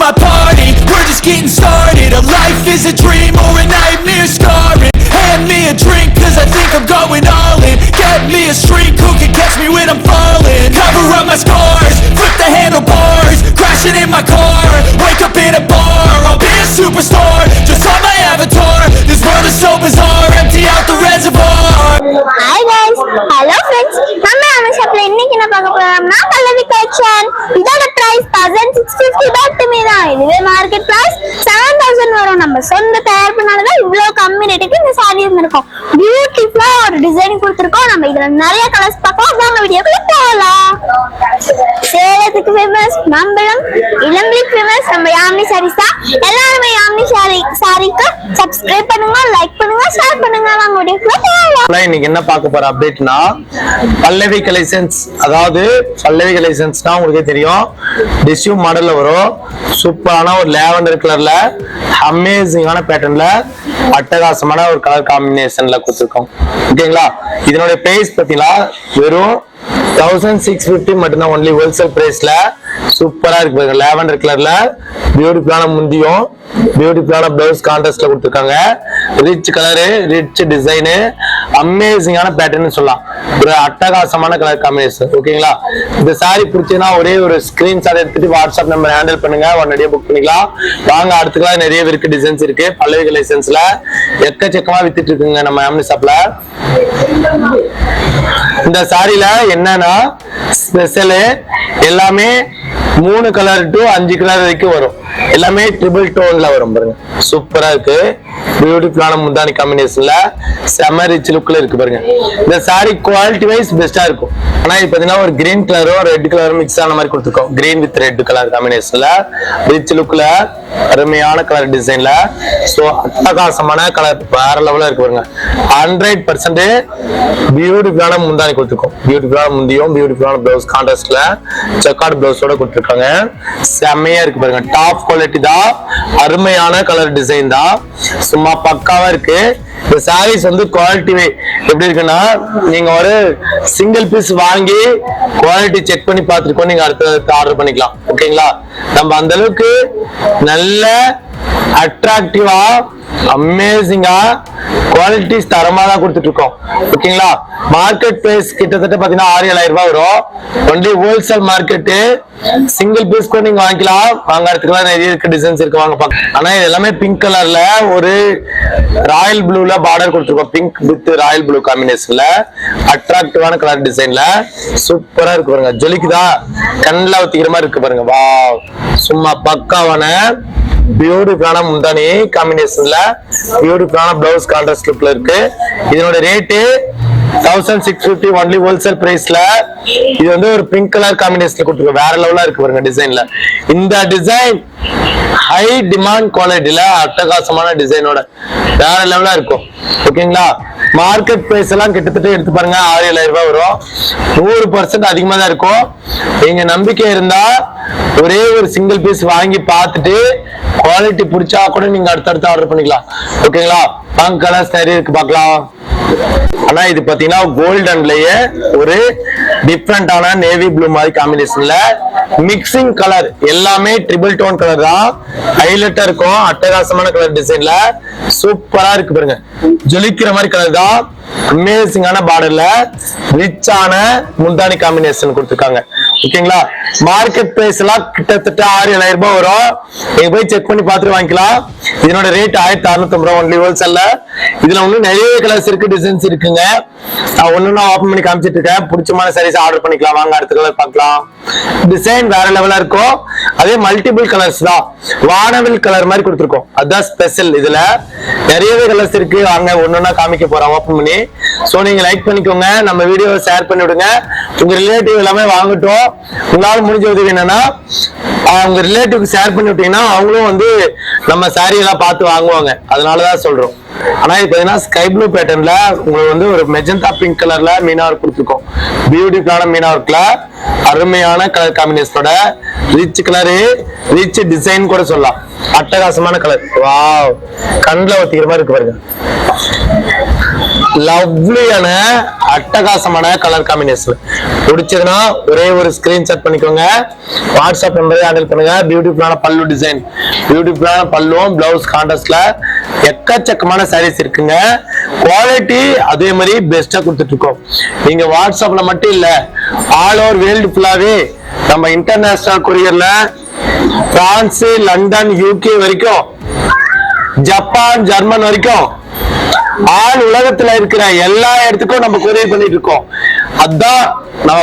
my party, we're just getting started. A life is a dream or a nightmare scarring. Hand me a drink cause I think I'm going all in. Get me a shrink who can catch me when I'm falling. Cover up my scars, flip the handlebars, crashing in my car, wake up in a bar. I'll be a superstar, just on my avatar. This world is so bizarre, empty out the reservoir. Hi guys, hello friends. நம்ம அமிஷாப்ல இன்னைக்கு என்ன பார்க்க போறோம்னா பல்லவி collection. இதோட price 1650 மட்டுமே தான். இதுவே market price 7000 வரும். நம்ம சொந்த தயார் பண்ணால இவ்ளோ கம்மி ரேட்டுக்கு இந்த சாரி வந்திருக்கும். பியூட்டிஃபுல்லா ஒரு டிசைன் கொடுத்திருக்கோம். நம்ம இதுல நிறைய கலர்ஸ் பார்க்கலாம். வாங்க வீடியோக்குள்ள போகலாம். சேலத்துக்கு ஃபேமஸ் மாம்பழம், இளம்பிள்ளை ஃபேமஸ் நம்ம யாமினி சாரீஸ் தான். எல்லாரும் யாமினி சாரிக்கு சப்ஸ்கிரைப் பண்ணுங்க, லைக் பண்ணுங்க, ஷேர் பண்ணுங்க. வாங்க வீடியோக்குள்ள போகலாம். இன்னைக்கு என்ன பார்க்க போற அப்டேட்னா பல்லவி கலெக்ஷன்ஸ். அதாவது பல்லவி கலெக்ஷன்ஸ்னா உங்களுக்கே தெரியும், டிஷ்யூ மாடல்ல வரும். சூப்பரான ஒரு லேவண்டர் கலர்ல அமேசிங்கான பேட்டர்ன்ல அட்டகாசமான ஒரு கலர் காம்பினேஷன்ல கொடுத்துருக்கோம். ஓகேங்களா? இதனுடைய பிரைஸ் பார்த்தீங்கன்னா வெறும் 1650 மட்டும்தான். ஒன்லி ஹோல்சேல் பிரைஸ்ல சூப்பரா இருக்கு. லேவண்டர் கலர்ல பியூட்டிஃபுல்லான முந்தியும் பியூட்டிஃபுல்லான பிளவுஸ் கான்ட்ராஸ்ட்ல கொடுத்துருக்காங்க. ரிச் கலரு, ரிச் டிசைனு, அமேசிங்கான பேட்டர்ன் சொல்லலாம். ஒரு அட்டகாசமான கலர் காம்பினேஷன். ஓகேங்களா? இந்த சாரி பிடிச்சதுன்னா ஒரே ஒரு ஸ்கிரீன்ஷாட் எடுத்துட்டு வாட்ஸ்அப் நம்பர் ஹேண்டில் பண்ணுங்க, உடனடியாக புக் பண்ணிக்கலாம். வாங்க அடுத்துக்கலாம். நிறைய இருக்கு, டிசைன்ஸ் இருக்கு. பல்லவி கலெக்ஷன்ஸ்ல எக்கச்சக்கமா வித்துட்டு இருக்குங்க நம்ம யாமினி ஷாப்ல. இந்த சாரில என்னன்னா ஸ்பெஷல் எல்லாமே 3 கலர் டு 5 கலர் வரைக்கும் வரும். எல்லாமே ட்ரிபிள் டோன்ல வரும் பாருங்க. சூப்பரா இருக்கு. பியூட்டிஃபுல்லான முந்தானி காம்பினேஷன்ல செம ரிச் லுக்ல இருக்கு பாருங்க. இந்த சாரி குவாலிட்டி வைஸ் பெஸ்டா இருக்கும். ஆனா இது பாத்தீங்கன்னா ஒரு கிரீன் கலரும் ரெட் கலரும் மிக்ஸ் ஆன மாதிரி கொடுத்துருக்கோம். கிரீன் வித் ரெட் கலர் காம்பினேஷன்ல ரிச் லுக்ல அருமையான கலர் டிசைன்ல. சோ அட்டகாசமான கலர் வேற லெவல்ல இருக்கு பாருங்க. 100% பியூட்டிஃபுல்லான முந்தானி கொடுத்துருக்கோம். பியூட்டிஃபுல்லான முந்தியும் பியூட்டிஃபுல்லான பிளவுஸ் கான்ட்ராஸ்ட்ல செக்கார்ட் பிளவுஸோட கொடுத்துருக்காங்க. செம்மையா இருக்கு பாருங்க. டாப் குவாலிட்டி தான். அருமையான கலர் டிசைன் தான். சும்மா பக்காவா இருக்கு. இந்த சாரீஸ் வந்து குவாலிட்டி எப்படி இருக்குன்னா, நீங்க ஒரு சிங்கிள் பீஸ் வாங்கி குவாலிட்டி செக் பண்ணி பார்த்துருக்கோம், நீங்க அடுத்த ஆர்டர் பண்ணிக்கலாம். ஓகேங்களா? நம்ம அந்த அளவுக்கு நல்ல அட்ராக்டிவா அமேசிங்கா குவாலிட்டிஸ் தரமா தான் கொடுத்துட்டு இருக்கோம். ஓகேங்களா? மார்க்கெட் பிரைஸ் கிட்டத்தட்ட பாத்தீங்கன்னா 6,000 ரூபாய் வரும். Only wholesale market. Single piece கூட நீங்க வாங்கிக்கலாம். வாங்க அடுத்துக்கலாம். நிறைய இருக்கு, டிசைன்ஸ் இருக்கு, வாங்க பார்க்கலாம். ஆனா இது எல்லாமே பிங்க் கலர்ல ஒரு ராயல் ப்ளூல பார்டர் கொடுத்துருக்கோம். பிங்க் வித் ராயல் ப்ளூ காம்பினேஷன்ல அட்ராக்டிவான கலர் டிசைன்ல சூப்பரா இருக்கு பாருங்க. ஜொலிக்குதா, கண்ணில் ஊத்திக்கிற மாதிரி இருக்கு பாருங்க. வா, சும்மா பக்காவான பியூட்டிஃபுல்லான முந்தானி காம்பினேஷன்ல பியூட்டிஃபுல்லான பிளவுஸ் கான்ட்ராஸ்ட் லுக்ல இருக்கு. இதனோட ரேட்டு 1650 ஒன்லி ஹோல்சேல் பிரைஸ்ல. இது வந்து ஒரு பிங்க் கலர் காம்பினேஷன்ல கொடுத்துருக்கோம். வேற லெவலா இருக்கு பாருங்க டிசைன்ல. இந்த டிசைன் ஹை டிமாண்ட் குவாலிட்டில அட்டகாசமான டிசைனோட வேற லெவலா இருக்கும். ஓகேங்களா? மார்க்கெட் பிரைஸ் எல்லாம் கிட்டத்தட்ட எடுத்து பாருங்க 6,000 ரூபாய் வரும். 100% அதிகமா தான் இருக்கும். நீங்க நம்பிக்கை இருந்தா ஒரே ஒரு சிங்கிள் பீஸ் வாங்கி பார்த்துட்டு குவாலிட்டி பிடிச்சா கூட நீங்க அடுத்தடுத்து ஆர்டர் பண்ணிக்கலாம். ஓகேங்களா? பங்க் கலர்ஸ் நிறைய இருக்கு, பார்க்கலாம். ஆனா இது பாத்தீங்கன்னா கோல்டன்லயே ஒரு டிஃப்ரெண்டான நேவி ப்ளூ மாதிரி காம்பினேஷன்ல மிக்சிங் கலர். எல்லாமே ட்ரிபிள் டோன் கலர் தான். ஹைலைட்டா இருக்கும். அட்டகாசமான கலர் டிசைன்ல சூப்பரா இருக்கு பாருங்க. ஜொலிக்கிற மாதிரி கலர் தான். அமேசிங்கான பார்டர்ல ரிச்சான முந்தானி காம்பினேஷன் கொடுத்துருக்காங்க. ஓகேங்களா? மார்க்கெட் பிரைஸ் எல்லாம் கிட்டத்தட்ட 6,000 ரூபாய் வரும். நீங்க போய் செக் பண்ணி பார்த்துட்டு வாங்கிக்கலாம். இதனோட ரேட் 1650 ரூபாய் ஒன்லி ஹோல்சேல்ல. இதுல ஒன்னும் நிறைய கலர்ஸ் இருக்கு, டிசைன்ஸ் இருக்குங்க. நான் ஒண்ணு ஓபன் பண்ணி காமிச்சிட்டு இருக்கேன். பிடிச்சமான சாரீஸ் ஆர்டர் பண்ணிக்கலாம். வாங்க அடுத்த கலர் பார்க்கலாம். டிசைன் வேற லெவலா இருக்கும். அதே மல்டிபிள் கலர்ஸ் தான். வானவில் கலர் மாதிரி கொடுத்துருக்கோம். அதுதான் ஸ்பெஷல். இதுல நிறையவே கலர்ஸ் இருக்கு. வாங்க ஒன்னொன்னா காமிக்க போறோம் ஓபன் பண்ணி. சோ நீங்க லைக் பண்ணிக்கோங்க, நம்ம வீடியோவை ஷேர் பண்ணி விடுங்க. உங்க ரிலேட்டிவ் எல்லாமே வாங்கட்டும். உங்களால முடிஞ்ச உதவி என்னன்னா உங்க ரிலேட்டிவ்க்கு ஷேர் பண்ணி விட்டீங்கன்னா அவங்களும் வந்து நம்ம சாரி எல்லாம் பார்த்து வாங்குவாங்க. அதனாலதான் சொல்றோம். ஆனா இது பாத்தீங்கன்னா ஸ்கை ப்ளூ பேட்டர்ன்ல உங்களுக்கு வந்து ஒரு மெஜந்தா பிங்க் கலர்ல மீனா ஒர்க் கொடுத்துருக்கோம். பியூட்டிஃபுல்லான மீனா ஒர்க்ல அருமையான கலர் காம்பினேஷனோட ரிச் கலரு, ரிச் டிசைன் கூட சொல்லலாம். அட்டகாசமான கலர். வாவ், கண்ணில் ஒத்திக்கிற மாதிரி இருக்கு பாருங்க. லவ்லியான அட்டகாசமான கலர் காம்பினேஷன். பிடிச்சதுன்னா ஒரே ஒரு ஸ்கிரீன்ஷாட் பண்ணிக்கோங்க, வாட்ஸ்அப் நம்பரை ஹேண்டில் பண்ணுங்க. பியூட்டிஃபுல்லான பல்லு டிசைன், பியூட்டிஃபுல்லான பல்லுவும் பிளவுஸ் கான்ட்ராஸ்ட்ல எக்கச்சக்கமான சாரீஸ் இருக்குங்க. குவாலிட்டி அதே மாதிரி பெஸ்டா கொடுத்துட்டு இருக்கோம். நீங்க வாட்ஸ்அப்ல மட்டும் இல்ல, ஆல் ஓவர் வேர்ல்டு ஃபுல்லாவே நம்ம இன்டர்நேஷனல் கொரியர்ல பிரான்ஸ், லண்டன், யூகே வரைக்கும், ஜப்பான், ஜெர்மன் வரைக்கும் ஆள் உலகத்துல இருக்கிற எல்லா இடத்துக்கும் நம்ம கொரியர் பண்ணிட்டு இருக்கோம். அதான் நம்ம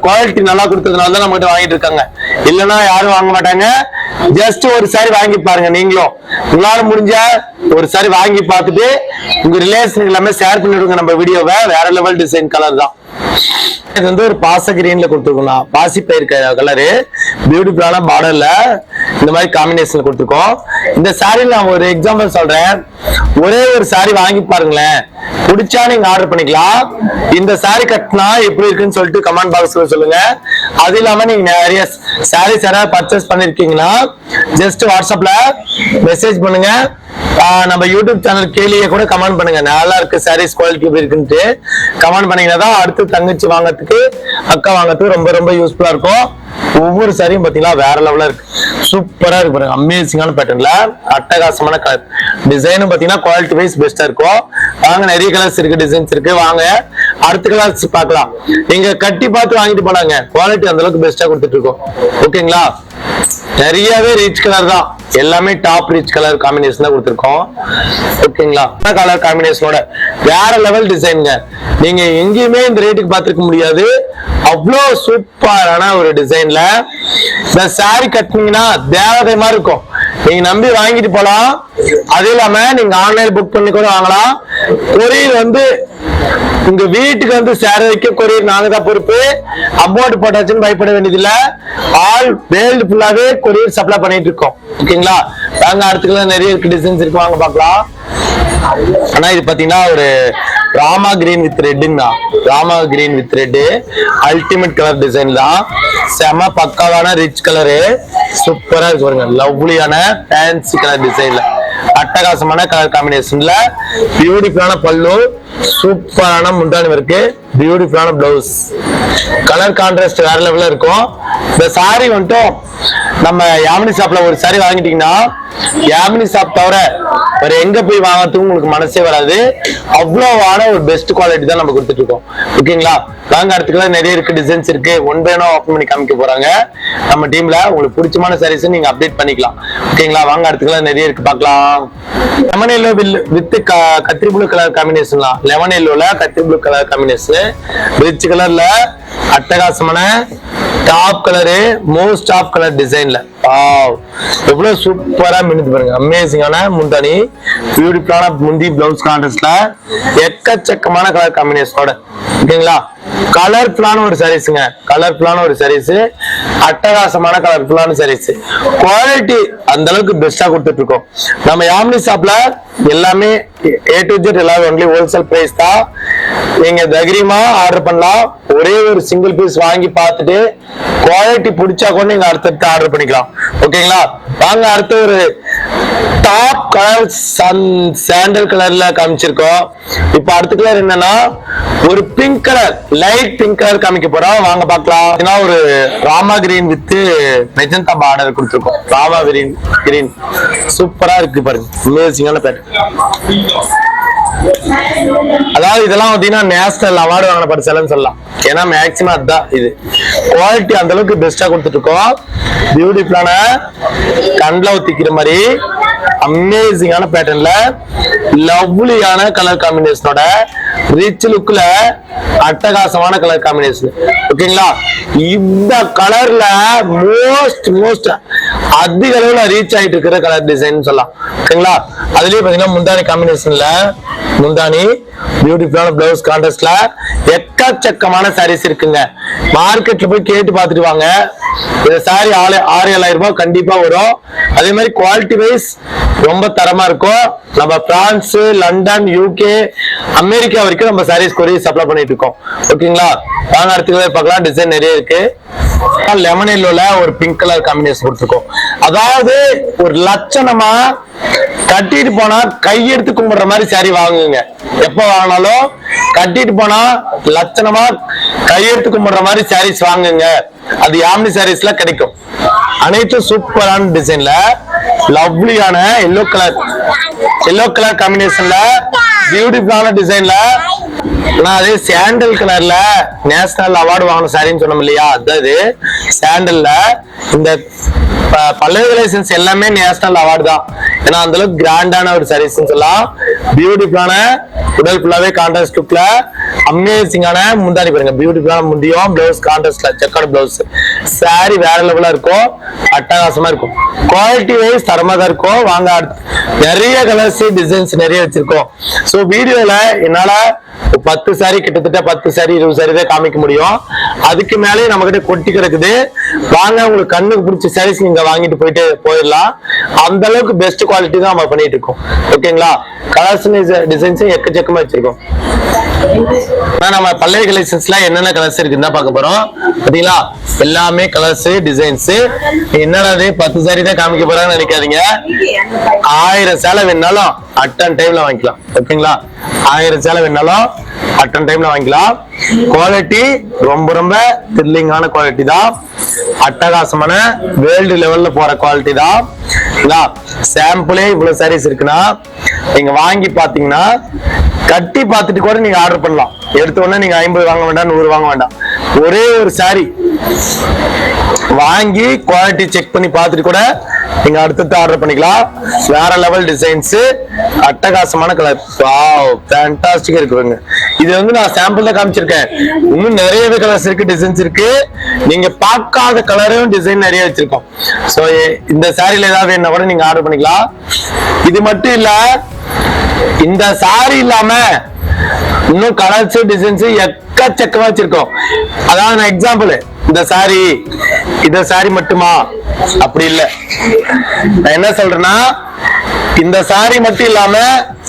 குவாலிட்டி நல்லா கொடுத்ததுனால தான் நம்ம கிட்ட வாங்கிட்டு இருக்காங்க. இல்லைன்னா யாரும் வாங்க மாட்டாங்க. ஜஸ்ட் ஒரு சாரி வாங்கி பாருங்க. நீங்களும் உங்களால முடிஞ்ச ஒரு சாரி வாங்கி பார்த்துட்டு உங்க ரிலேஷன் எல்லாமே ஷேர் பண்ணிடுங்க நம்ம வீடியோவை. வேற லெவல் டிசைன் கலர் தான் இது. வந்து ஒரு பாச கிரீன்ல கொடுத்துருக்கோம், பாசி பயிர் கலரு, பியூட்டிஃபுல்லான பார்டர்ல இந்த மாதிரி காம்பினேஷன் கொடுத்துருக்கோம். இந்த சாரில நான் ஒரு எக்ஸாம்பிள் சொல்றேன். ஒரே ஒரு சாரி வாங்கி பாருங்களேன், பிடிச்சா நீங்க ஆர்டர் பண்ணிக்கலாம். இந்த சாரி கட்டினா எப்படி இருக்குன்னு சொல்லிட்டு கமெண்ட் பாக்ஸ்ல சொல்லுங்க. அது இல்லாம நீங்க நிறைய சாரீஸ் யாராவது பர்ச்சேஸ் பண்ணிருக்கீங்கன்னா ஜஸ்ட் வாட்ஸ்அப்ல மெசேஜ் பண்ணுங்க. நம்ம யூடியூப் சேனல் கேலியே கூட கமெண்ட் பண்ணுங்க, நல்லா இருக்கு சாரீஸ் குவாலிட்டி எப்படி இருக்குன்ட்டு கமெண்ட் பண்ணீங்கன்னா தான் அடுத்து தங்கச்சி வாங்கறதுக்கு, அக்கா வாங்கறதுக்கு ரொம்ப ரொம்ப யூஸ்ஃபுல்லா இருக்கும். ஒவ்வொரு சாரியும் பாத்தீங்களா வேற லெவலா இருக்கு, சூப்பரா இருக்கு பாருங்க. அமேசிங்கான பேட்டர்ன்ல அட்டகாசமான கலர் டிசைனும் பாத்தீங்கன்னா குவாலிட்டி வைஸ் பெஸ்டா இருக்கும். வாங்க, நிறைய கலர்ஸ் இருக்கு, டிசைன்ஸ் இருக்கு. வாங்க அடுத்த கலர்ஸ் பார்க்கலாம். நீங்க கட்டி பார்த்து வாங்கிட்டு போனாங்க, குவாலிட்டி அந்த அளவுக்கு பெஸ்டா கொடுத்துட்டு இருக்கோம். ஓகேங்களா? நிறையவே ரிச் கலர் தான், எல்லாமே டாப் ரிச் கலர் காம்பினேஷன் தான் கொடுத்துருக்கோம். ஓகேங்களா? கலர் காம்பினேஷனோட வேற லெவல் டிசைனுங்க. நீங்க எங்கேயுமே இந்த ரேட்டுக்கு பார்த்திருக்க முடியாது. அவ்வளோ சூப்பரான ஒரு டிசைன்ல இந்த சாரி கட்டினீங்கன்னா தேவதை மாதிரி இருக்கும். நீங்க நம்பி வாங்கிட்டு போலாம். அது இல்லாம நீங்க ஆன்லைன் புக் பண்ணி கூட வாங்கலாம். கொரியர் வந்து உங்க வீட்டுக்கு வந்து சேர வைக்க கொரியர் நாங்க தான் பொறுப்பு. அமௌண்ட் போட்டாச்சுன்னு பயப்பட வேண்டியதில்ல. ஆல் வேர்ல்டு ஃபுல்லாவே கொரியர் சப்ளை பண்ணிட்டு இருக்கோம். ஓகேங்களா? நாங்க அடுத்துக்கெல்லாம் நிறைய இருக்கு, டிசைன்ஸ் இருக்கு, வாங்க பார்க்கலாம். ஆனா இது பாத்தீங்கன்னா ஒரு ராமா கிரீன் வித் ரெட்னா, Rama green with red ultimate colour design தான். செம பக்காவான ரிச் கலரு, சூப்பரா இருக்கு பாருங்க. லவ்லியான ஃபேன்சி கலர் டிசைன்ல அட்டகாசமான கலர் காம்பினேஷன்ல பியூட்டிஃபுல்லான பல்லு, சூப்பரான முந்தானி இருக்கு, பியூட்டிஃபுல்லான பிளவுஸ். கலர் கான்ட்ராஸ்ட் வேற லெவல்ல இருக்கும். இந்த சாரி வந்துட்டும் நம்ம யாமினி ஷாப்ல ஒரு சாரி வாங்கிட்டீங்கன்னா யாமினி ஷாப் தவிர வேற எங்க போய் வாங்கறதுக்கு உங்களுக்கு மனசே வராது. அவ்வளவான ஒரு பெஸ்ட் குவாலிட்டி தான் நம்ம கொடுத்துட்டு இருக்கோம். ஓகேங்களா? வாங்க அடுத்துக்கெல்லாம் நிறைய இருக்கு, டிசைன்ஸ் இருக்கு. ஒன் பை ஒன் ஓப்பன் பண்ணி காமிக்க போறாங்க நம்ம டீம்ல. உங்களுக்கு பிடிச்சமான சாரீஸ் நீங்க அப்டேட் பண்ணிக்கலாம். ஓகேங்களா? வாங்க அடுத்துக்கெல்லாம் நிறைய இருக்கு, பார்க்கலாம். லெமன் எல்லோ வித் கத்திரி ப்ளூ கலர் காம்பினேஷன் தான். லெமன் எல்லோல கத்திரி ப்ளூ கலர் காம்பினேஷன், ரிச் கலர்ல அட்டகாசமான top colour, most top colour டிசைன்ல எவ்வளவு சூப்பரா மின்னுது பாருங்க. அமேசிங்கான முந்தானி, பியூட்டிஃபுல்லான முந்தி, பிளவுஸ் கான்ட்ராஸ்ட்ல எக்கச்சக்கமான கலர் காம்பினேஷனோட. ஓகேங்களா? கலர்ஃபுல்லான ஒரு சாரீஸ்ங்க, கலர்ஃபுல்லான ஒரு சாரீஸ், அட்டகாசமான கலர்ஃபுல்லான சாரீஸ். குவாலிட்டி அந்த அளவுக்கு பெஸ்டா கொடுத்துட்டு இருக்கோம். நம்ம யாமினி ஷாப்ல எல்லாமே A to Z எல்லாமே ஒன்லி ஹோல்சேல் பிரைஸ் தான். நீங்க தைரியமா ஆர்டர் பண்ணலாம். ஒரே ஒரு சிங்கிள் பீஸ் வாங்கி பார்த்துட்டு குவாலிட்டி பிடிச்சா கூட நீங்க அடுத்தடுத்து ஆர்டர் பண்ணிக்கலாம். ஓகேங்களா? வாங்க அடுத்த ஒரு டாப் கலர் சாண்டல் கலர்ல காமிச்சிருக்கோம். இப்ப அடுத்த கலர் என்னன்னா ஒரு pink colour, light pink colour காமிக்க போறோம். வாங்க பார்க்கலாம். ஒரு Rama green with magenta border கொடுத்துருக்கோம். ராமா கிரீன் சூப்பரா இருக்கு பாருங்க, அமேசிங்கான பேட்டர்ன். அதாவது இதெல்லாம் பாத்தீங்கன்னா நேஷனல் அவார்டு வாங்கின பரிசெல்லாம் சொல்லலாம். ஏன்னா மேக்சிமம் அதுதான். இது குவாலிட்டி அந்த அளவுக்கு பெஸ்டா கொடுத்துட்டு இருக்கோம். பியூட்டிஃபுல்லான கண்ல ஊத்திக்கிற மாதிரி அமேசிங்கான பேட்டர்ன்ல லவ்லியான கலர் காம்பினேஷனோட ரிச் லுக்ல அட்டகாசமான கலர் காம்பினேஷன். ஓகேங்களா? இந்த கலர்ல மோஸ்ட் அதிக அளவுல ரீச் ஆயிட்டு இருக்கிற கலர் டிசைன் சொல்லலாம். ஓகேங்களா? அதுலயே பாத்தீங்கன்னா முந்தானி காம்பினேஷன்ல முந்தானி, பியூட்டிஃபுல்லான பிளவுஸ் கான்ட்ராஸ்ட்ல எக்கச்சக்கமான சாரீஸ் இருக்குங்க. மார்க்கெட்ல போய் கேட்டு பார்த்துட்டு வாங்க. இந்த சாரி 6,000 ரூபாய் கண்டிப்பா வரும். அதே மாதிரி குவாலிட்டி வைஸ் ரொம்ப தரமா இருக்கும். நம்ம பிரான்ஸ், லண்டன், யூகே, அமெரிக்கா வரைக்கும் நம்ம சாரீஸ் கொரியர் சப்ளை பண்ணிட்டு இருக்கோம். ஓகேங்களா? வாங்க அடுத்து பார்க்கலாம். டிசைன் நிறைய இருக்கு. லெமன் எல்லோல ஒரு பிங்க் கலர் காம்பினேஷன் கொடுத்துருக்கோம். அதாவது ஒரு லட்சணமா கட்டிட்டு போனா கையெடுத்து கும்பிடுற மாதிரி saree வாங்குங்க. எப்ப வாங்கினாலும் கட்டிட்டு போனா லட்சணமா கையெடுத்து கும்பிடுற மாதிரி sarees வாங்குங்க. அது யாமினி சாரீஸ்ல கிடைக்கும். அனைத்தும் சூப்பரான டிசைன்ல லவ்லியான எல்லோ கலர் காம்பினேஷன்ல பியூட்டிஃபுல்லான டிசைன்ல நான் அதே சாண்டல் கலர்ல நேஷனல் அவார்டு வாங்கின சாரின்னு சொன்னோம் இல்லையா, அதாவது சாண்டல்ல இந்த பல்லவி கலெக்ஷன்ஸ் எல்லாமே நேஷனல் அவார்டு தான். ஏன்னா அந்த அளவுக்கு கிராண்டான ஒரு சாரீஸ் சொல்லலாம். பியூட்டிஃபுல்லான உடல் ஃபுல்லாவே கான்ட்ராஸ்ட் லுக்ல அமேசிங்கான முந்தானி பாருங்க, பியூட்டிஃபுல்லான முந்தியும் பிளவுஸ் கான்ட்ராஸ்ட்ல செக்கர்ட் பிளவுஸ். சாரி வேற லெவலா இருக்கும், அட்டகாசமா இருக்கும். குவாலிட்டி வைஸ் தரமா தான் இருக்கும். வாங்க நிறைய கலர்ஸ் டிசைன்ஸ் நிறைய வச்சிருக்கோம். சோ வீடியோல என்னால 10 சாரி கிட்டத்தட்ட 10 சாரி 20 சாரி தான் காமிக்க முடியும். அதுக்கு மேலே நம்ம கிட்ட கொட்டி கிடக்குது. வாங்க உங்களுக்கு கண்ணுக்கு பிடிச்ச சாரீஸ் நீங்க வாங்கிட்டு போயிடலாம். அந்த அளவுக்கு பெஸ்ட் குவாலிட்டி தான் நம்ம பண்ணிட்டு இருக்கோம். ஓகேங்களா? கலர்ஸ் டிசைன்ஸும் எக்கச்சக்கமா வச்சிருக்கோம். நம்ம பல்லவி கலெக்ஷன்ஸ்ல என்னென்ன கலர்ஸ் இருக்குன்னு பார்க்க போறோம். பாத்தீங்களா? எல்லாமே கலர்ஸ் டிசைன்ஸ். என்னடா 10 சாரி தான் காமிக்க போறாங்கன்னு நினைக்காதீங்க. 1000 சேலை வேணாலும் அட்டன் டைம்ல வாங்கிக்கலாம். ஓகேங்களா? 1000 சேலை வேணாலும் அட்டன் டைம்ல வாங்கிக்கலாம். குவாலிட்டி ரொம்ப ரொம்ப த்ரில்லிங்கான குவாலிட்டி தான். அட்டகாசமான வேர்ல்டு லெவல்ல போற குவாலிட்டி தான். சாம்பிளே இவ்வளவு சாரீஸ் இருக்குன்னா நீங்க வாங்கி பாத்தீங்கன்னா கட்டி பார்த்துட்டு கூட நீங்க ஆர்டர் பண்ணலாம். எடுத்த உடனே நீங்க 50 வாங்க வேண்டாம், 100 வாங்க வேண்டாம். ஒரே ஒரு சாரி வாங்கி குவாலிட்டி செக் பண்ணி பார்த்துட்டு கூட நீங்க அடுத்தது ஆர்டர் பண்ணிக்கலாம். வேற லெவல் டிசைன்ஸ், அட்டகாசமான கலர். வாவ், ஃபேண்டாஸ்டிக்கா இருக்குங்க. இது நான் சாம்பிள் தான் காமிச்சிருக்கேன். இன்னும் நிறையவே கலர்ஸ் இருக்கு, டிசைன்ஸ் இருக்கு. நீங்க பார்க்காத கலரும் டிசைன் நிறைய வச்சிருக்கோம். சோ இந்த சாரில ஏதாவது வேணா கூட நீங்க ஆர்டர் பண்ணிக்கலாம். இது மட்டும் இல்ல, இந்த சாரி இல்லாம இன்னும் கலர்ஸ் டிசைன்ஸ் எக்கச்சக்கமா வச்சிருக்கோம். அதான் நான் எக்ஸாம்பிள், இந்த சாரி மட்டுமா அப்படி இல்ல. நான் என்ன சொல்றேன்னா, இந்த சாரி மட்டும் இல்லாம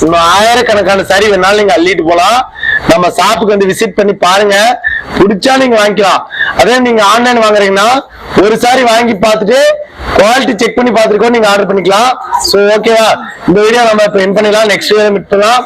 இன்னும் 1000கணக்கான சாரி வேணாலும் நீங்க அள்ளிட்டு போலாம். நம்ம ஷாப்புக்கு வந்து விசிட் பண்ணி பாருங்க, பிடிச்சா நீங்க வாங்கிக்கலாம். அதே நீங்க ஆன்லைன் வாங்குறீங்கன்னா ஒரு சாரி வாங்கி பார்த்துட்டு குவாலிட்டி செக் பண்ணி பார்த்துட்டு நீங்க ஆர்டர் பண்ணிக்கலாம். சோ ஓகேவா? இந்த வீடியோ நம்ம இப்ப எண்ட் பண்ணிடலாம். நெக்ஸ்ட் வீடியோ மீட் பண்ணலாம்.